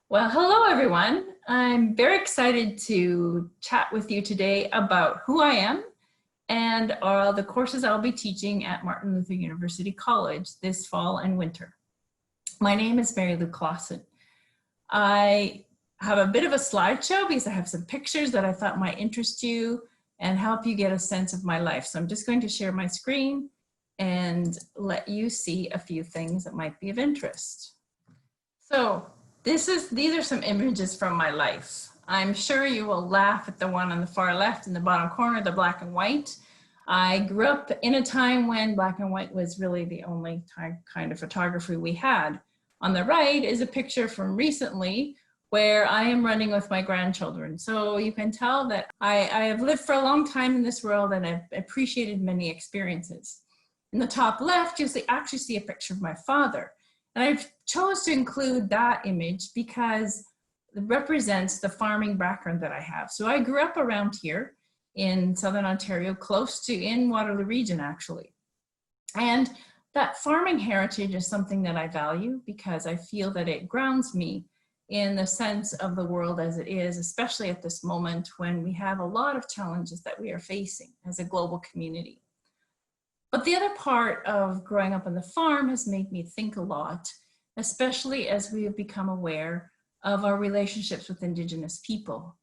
Well, hello everyone. I'm very excited to chat with you today about who I am and the courses I'll be teaching at Martin Luther University College this fall and winter. My name is Mary Lou Klassen. I have a bit of a slideshow because I have some pictures that I thought might interest you and help you get a sense of my life. So I'm just going to share my screen and let you see a few things that might be of interest. So these are some images from my life. I'm sure you will laugh at the one on the far left in the bottom corner, the black and white. I grew up in a time when black and white was really the only kind of photography we had. On the right is a picture from recently where I am running with my grandchildren. So you can tell that I have lived for a long time in this world and I've appreciated many experiences. In the top left, you'll actually see a picture of my father. And I chose to include that image because it represents the farming background that I have. So I grew up around here in Southern Ontario, in Waterloo region actually. And that farming heritage is something that I value because I feel that it grounds me in the sense of the world as it is, especially at this moment when we have a lot of challenges that we are facing as a global community. But the other part of growing up on the farm has made me think a lot, especially as we have become aware of our relationships with Indigenous people.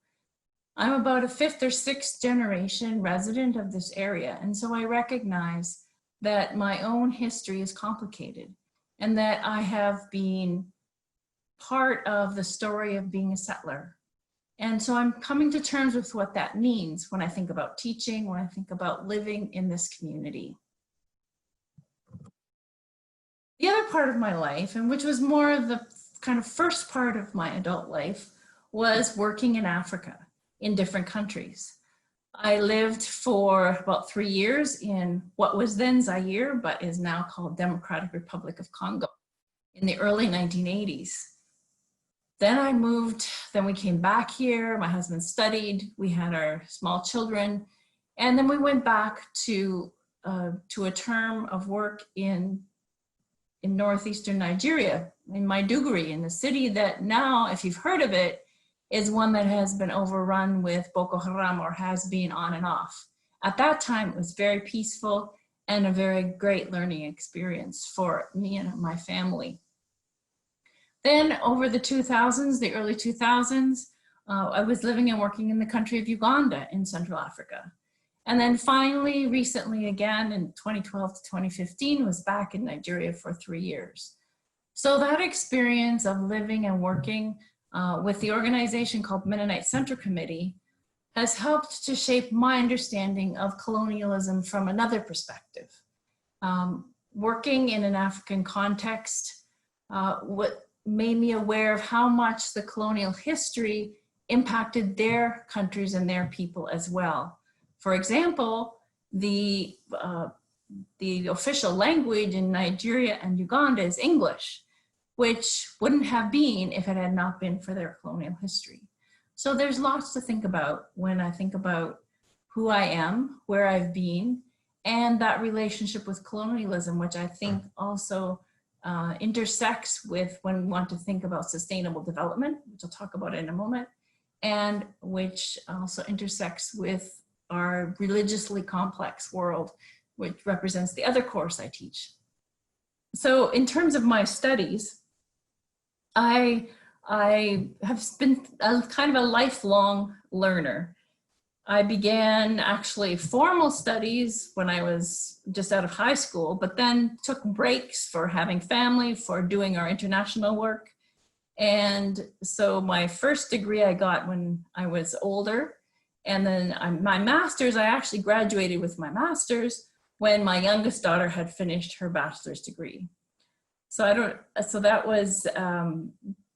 I'm about a 5th or 6th generation resident of this area, and so I recognize that my own history is complicated and that I have been part of the story of being a settler. And so I'm coming to terms with what that means when I think about teaching, when I think about living in this community. The other part of my life, and which was more of the kind of first part of my adult life, was working in Africa in different countries. I lived for about 3 years in what was then Zaire, but is now called Democratic Republic of Congo in the early 1980s. Then we came back here, my husband studied, we had our small children, and then we went back to a term of work in northeastern Nigeria, in Maiduguri, in the city that now, if you've heard of it, is one that has been overrun with Boko Haram or has been on and off. At that time, it was very peaceful and a very great learning experience for me and my family. Then over the 2000s, the early 2000s, I was living and working in the country of Uganda in Central Africa. And then finally, recently again in 2012 to 2015, was back in Nigeria for 3 years. So that experience of living and working with the organization called Mennonite Central Committee has helped to shape my understanding of colonialism from another perspective. Working in an African context, what made me aware of how much the colonial history impacted their countries and their people as well. For example, the official language in Nigeria and Uganda is English, which wouldn't have been if it had not been for their colonial history. So there's lots to think about when I think about who I am, where I've been, and that relationship with colonialism, which I think also intersects with when we want to think about sustainable development, which I'll talk about in a moment, and which also intersects with our religiously complex world, which represents the other course I teach. So in terms of my studies, I have been kind of a lifelong learner. I began actually formal studies when I was just out of high school, but then took breaks for having family, for doing our international work. And so my first degree I got when I was older. And then my master's, I actually graduated with my master's when my youngest daughter had finished her bachelor's degree. So that was,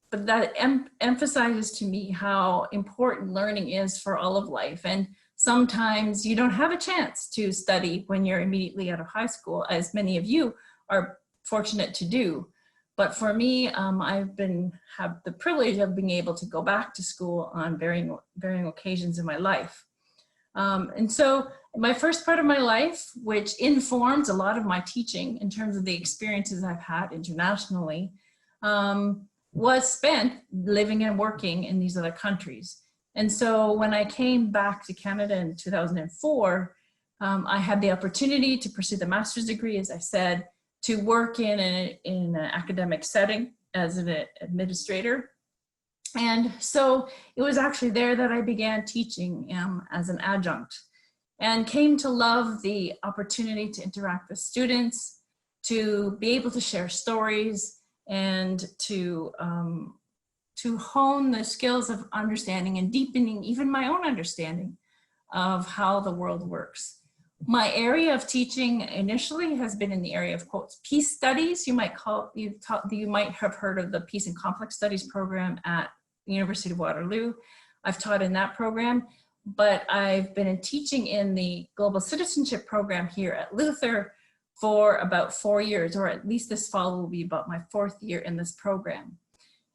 but that emphasizes to me how important learning is for all of life. And sometimes you don't have a chance to study when you're immediately out of high school, as many of you are fortunate to do. But for me, I've have the privilege of being able to go back to school on varying occasions in my life. And so my first part of my life, which informs a lot of my teaching in terms of the experiences I've had internationally, was spent living and working in these other countries. And so when I came back to Canada in 2004, I had the opportunity to pursue the master's degree, as I said, to work in an academic setting as an administrator. And so it was actually there that I began teaching as an adjunct, and came to love the opportunity to interact with students, to be able to share stories, and to hone the skills of understanding and deepening even my own understanding of how the world works. My area of teaching initially has been in the area of, quote, peace studies. You might have heard of the Peace and Conflict Studies program at the University of Waterloo. I've taught in that program, but I've been teaching in the Global Citizenship program here at Luther for about 4 years, or at least this fall will be about my 4th year in this program.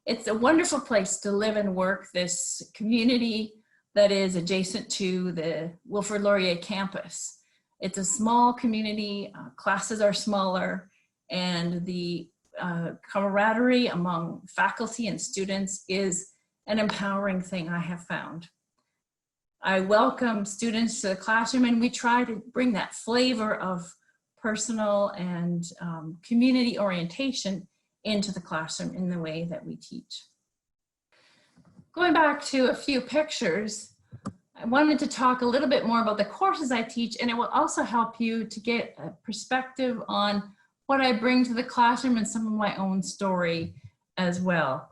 It's a wonderful place to live and work, this community that is adjacent to the Wilfrid Laurier campus. It's a small community, classes are smaller, and the camaraderie among faculty and students is an empowering thing I have found. I welcome students to the classroom, and we try to bring that flavor of personal and community orientation into the classroom in the way that we teach. Going back to a few pictures, I wanted to talk a little bit more about the courses I teach, and it will also help you to get a perspective on what I bring to the classroom and some of my own story as well.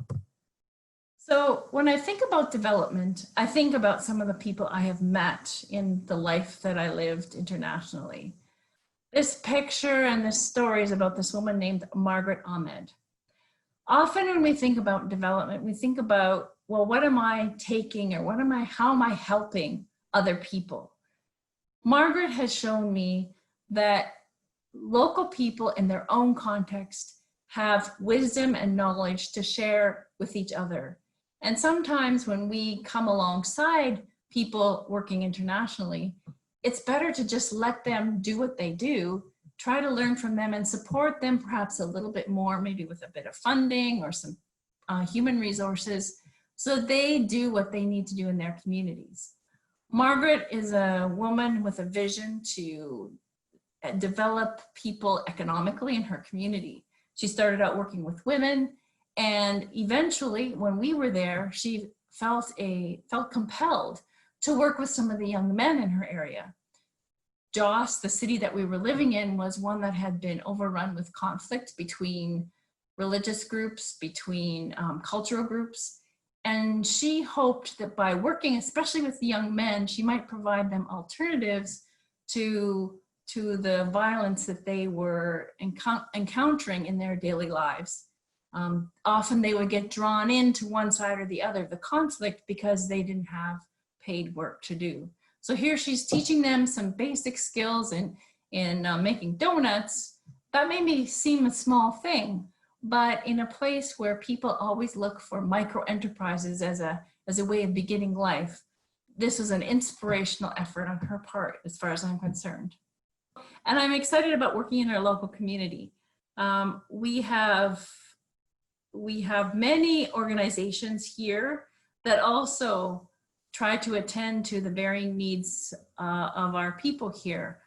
So when I think about development, I think about some of the people I have met in the life that I lived internationally. This picture and this story is about this woman named Margaret Ahmed. Often when we think about development, we think about, well, what am I taking, or how am I helping other people? Margaret has shown me that local people in their own context have wisdom and knowledge to share with each other. And sometimes when we come alongside people working internationally, it's better to just let them do what they do, try to learn from them and support them perhaps a little bit more, maybe with a bit of funding or some human resources, so they do what they need to do in their communities. Margaret is a woman with a vision to develop people economically in her community. She started out working with women, and eventually when we were there, she felt compelled to work with some of the young men in her area. Jos, the city that we were living in, was one that had been overrun with conflict between religious groups, between cultural groups. And she hoped that by working, especially with the young men, she might provide them alternatives to the violence that they were encountering in their daily lives. Often they would get drawn into one side or the other of the conflict because they didn't have paid work to do. So here she's teaching them some basic skills in making donuts. That may seem a small thing, but in a place where people always look for micro enterprises as a way of beginning life, this was an inspirational effort on her part, as far as I'm concerned. And I'm excited about working in our local community. We have many organizations here that also try to attend to the varying needs of our people here.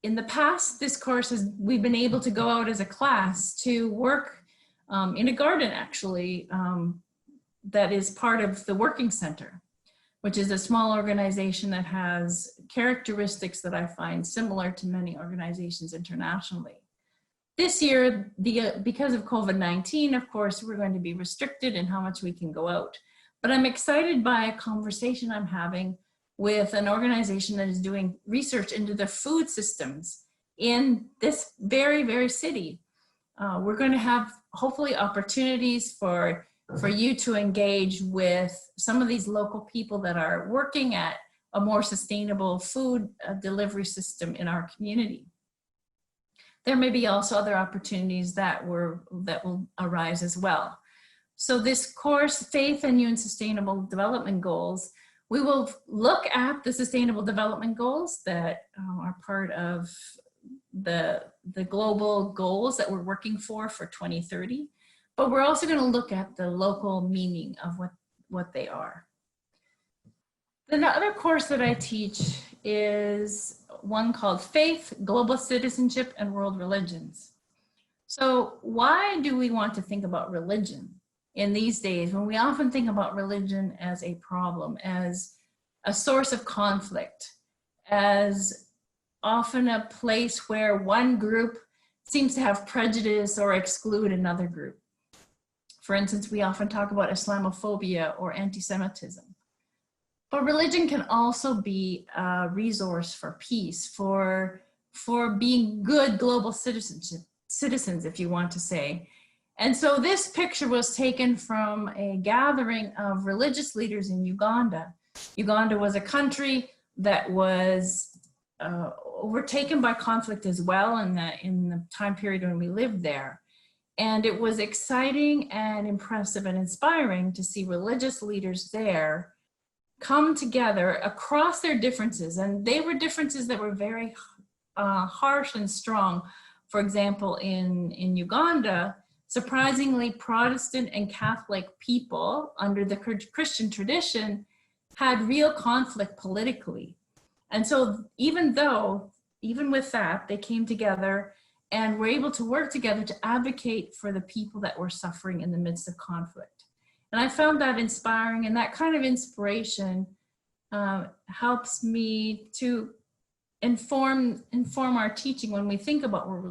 In the past, this course we've been able to go out as a class to work in a garden, actually, that is part of the Working Center, which is a small organization that has characteristics that I find similar to many organizations internationally. This year, because of COVID-19, of course, we're going to be restricted in how much we can go out. But I'm excited by a conversation I'm having with an organization that is doing research into the food systems in this very, very city. We're going to have hopefully opportunities for you to engage with some of these local people that are working at a more sustainable food delivery system in our community. There may be also other opportunities that will arise as well. So this course, Faith in UN Sustainable Development Goals, we will look at the Sustainable Development Goals that are part of the global goals that we're working for 2030. but we're also going to look at the local meaning of what they are. The other course that I teach is one called Faith, Global Citizenship, and World Religions. So why do we want to think about religion in these days when we often think about religion as a problem, as a source of conflict, as often a place where one group seems to have prejudice or exclude another group? For instance, we often talk about Islamophobia or anti-Semitism. But religion can also be a resource for peace, for being good global citizens, if you want to say. And so this picture was taken from a gathering of religious leaders in Uganda. Uganda was a country that was overtaken by conflict as well in the time period when we lived there. And it was exciting and impressive and inspiring to see religious leaders there come together across their differences. And they were differences that were very harsh and strong. For example, in Uganda, surprisingly, Protestant and Catholic people under the Christian tradition had real conflict politically. And so even with that, they came together and were able to work together to advocate for the people that were suffering in the midst of conflict. And I found that inspiring, and that kind of inspiration helps me to inform our teaching when we think about world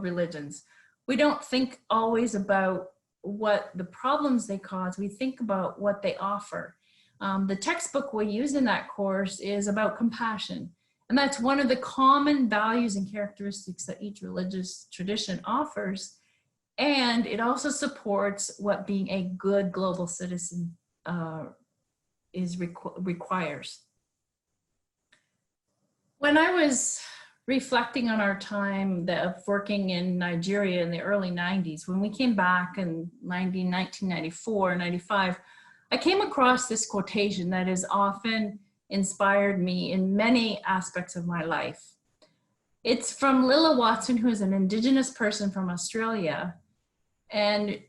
religions. We don't think always about what the problems they cause, we think about what they offer. The textbook we use in that course is about compassion. And that's one of the common values and characteristics that each religious tradition offers. And it also supports what being a good global citizen requires. When I was reflecting on our time of working in Nigeria in the early 90s, when we came back in 1994, 95, I came across this quotation that has often inspired me in many aspects of my life. It's from Lilla Watson, who is an Indigenous person from Australia. And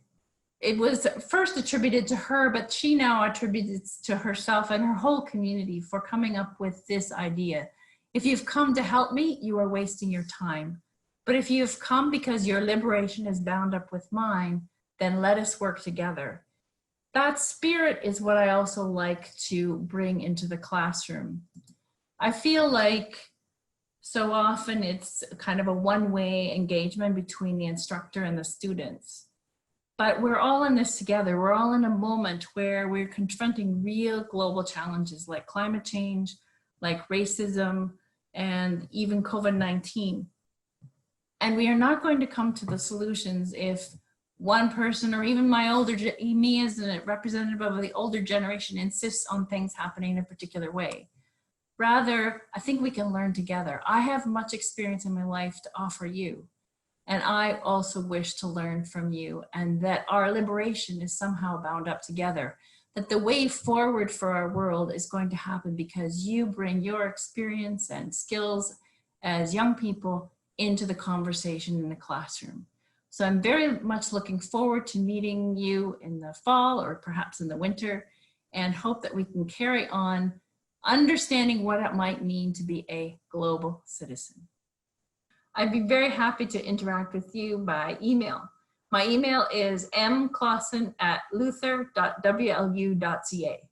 it was first attributed to her, but she now attributes it to herself and her whole community for coming up with this idea. If you've come to help me, you are wasting your time. But if you've come because your liberation is bound up with mine, then let us work together. That spirit is what I also like to bring into the classroom. I feel like so often it's kind of a one-way engagement between the instructor and the students. But we're all in this together. We're all in a moment where we're confronting real global challenges like climate change, like racism, and even COVID-19. And we are not going to come to the solutions if one person, or even me as a representative of the older generation, insists on things happening in a particular way. Rather, I think we can learn together. I have much experience in my life to offer you. And I also wish to learn from you, and that our liberation is somehow bound up together. That the way forward for our world is going to happen because you bring your experience and skills as young people into the conversation in the classroom. So I'm very much looking forward to meeting you in the fall or perhaps in the winter, and hope that we can carry on understanding what it might mean to be a global citizen. I'd be very happy to interact with you by email. My email is mklassen@luther.wlu.ca.